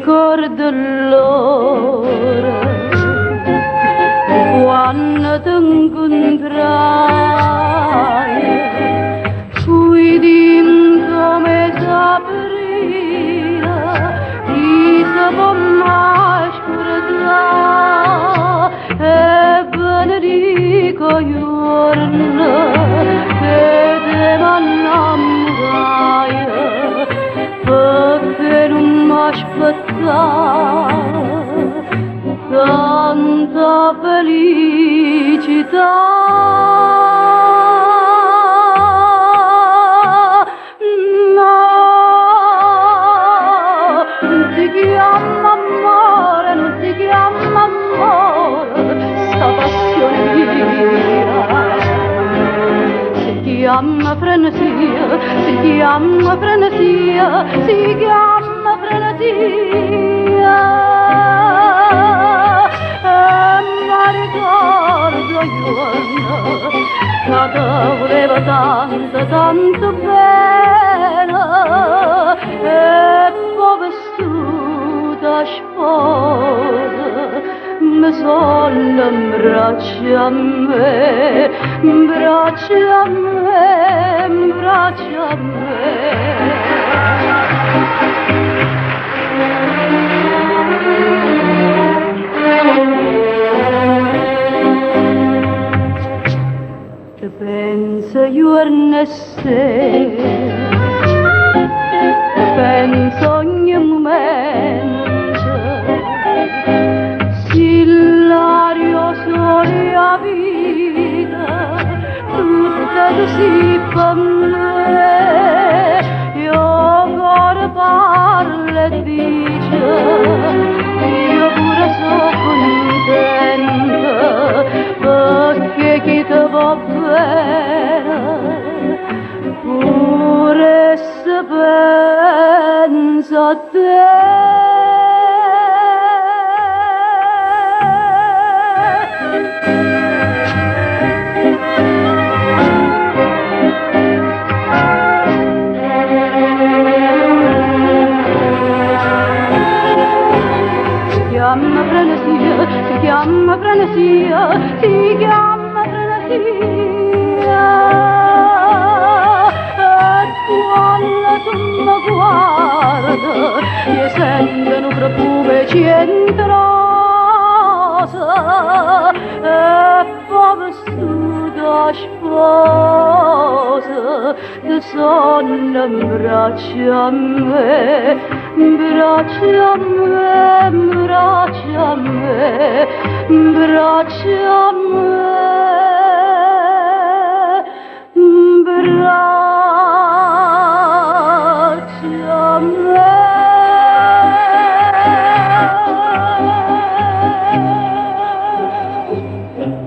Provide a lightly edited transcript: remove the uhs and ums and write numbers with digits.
ricordo l'ora quando t'incontrai, fui come s'aprire i sapore scordare e benedico giorno che te m'innamorai, perché non m'aspettava tanta felicità. No, non ti chiamo amore, non ti chiamo amore, sta passione mia si chiama frenesia, si chiama frenesia, si chiama frenesia. Ricordo giorno che te voleva tanto, tanto bene e poi vestuta sposa mi sono in braccia a me, braccia a me, braccia a me. Penso giorno e sera, penso ogni momento, sillario sole a vita, tutta così per me, io ancora parlo e dice, io pure sono contenta, perché chi te va bene, pure se pensa a te. Si chiama frenesia, si chiama frenesia, si chiama frenesia. E quando tu mi guarda, io sento un profumo centrosa e poi vestuta sposa, ti sono in braccia a me, braccia a me, braccia a me, braccia a me.